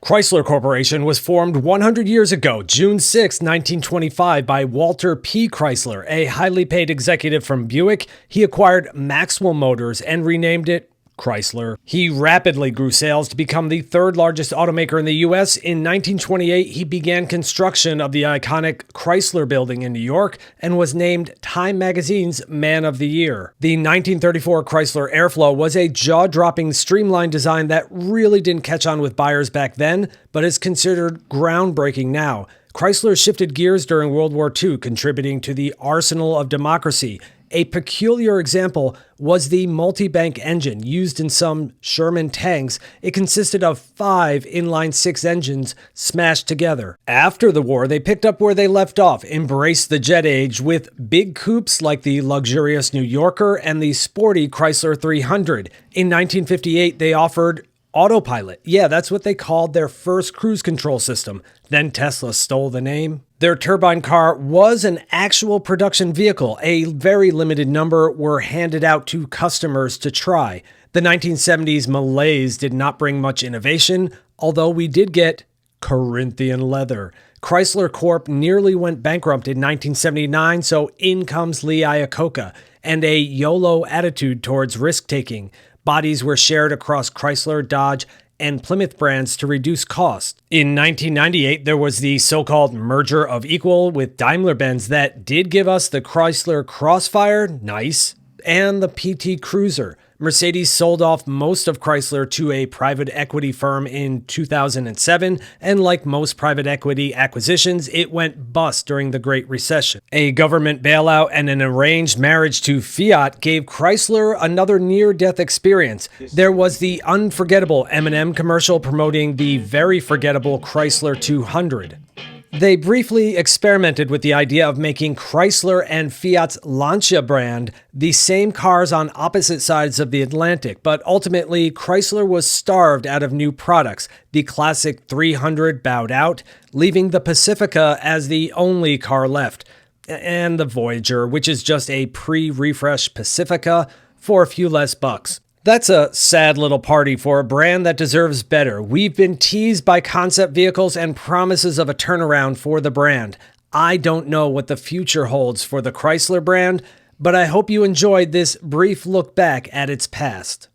Chrysler Corporation was formed 100 years ago, June 6, 1925, by Walter P. Chrysler, a highly paid executive from Buick. He acquired Maxwell Motors and renamed it Chrysler. He rapidly grew sales to become the third largest automaker in the U.S. In 1928, he began construction of the iconic Chrysler Building in New York and was named Time Magazine's Man of the Year. The 1934 Chrysler Airflow was a jaw-dropping, streamlined design that really didn't catch on with buyers back then, but is considered groundbreaking now. Chrysler shifted gears during World War II, contributing to the arsenal of democracy. A peculiar example was the multi-bank engine used in some Sherman tanks. It consisted of 5 inline-6 engines smashed together. After the war, they picked up where they left off, embraced the jet age with big coupes like the luxurious New Yorker and the sporty Chrysler 300. In 1958, they offered autopilot. Yeah, that's what they called their first cruise control system. Then Tesla stole the name. Their turbine car was an actual production vehicle. A very limited number were handed out to customers to try. The 1970s malaise did not bring much innovation, although we did get Corinthian leather. Chrysler Corp nearly went bankrupt in 1979, so in comes Lee Iacocca and a YOLO attitude towards risk-taking. Bodies were shared across Chrysler, Dodge, and Plymouth brands to reduce cost. In 1998, there was the so-called merger of equal with Daimler-Benz that did give us the Chrysler Crossfire, nice, and the PT Cruiser. Mercedes sold off most of Chrysler to a private equity firm in 2007, and like most private equity acquisitions, it went bust during the Great Recession. A government bailout and an arranged marriage to Fiat gave Chrysler another near-death experience. There was the unforgettable M&M commercial promoting the very forgettable Chrysler 200. They briefly experimented with the idea of making Chrysler and Fiat's Lancia brand the same cars on opposite sides of the Atlantic, but ultimately Chrysler was starved out of new products. The classic 300 bowed out, leaving the Pacifica as the only car left, and the Voyager, which is just a pre-refresh Pacifica for a few less bucks. That's a sad little party for a brand that deserves better. We've been teased by concept vehicles and promises of a turnaround for the brand. I don't know what the future holds for the Chrysler brand, but I hope you enjoyed this brief look back at its past.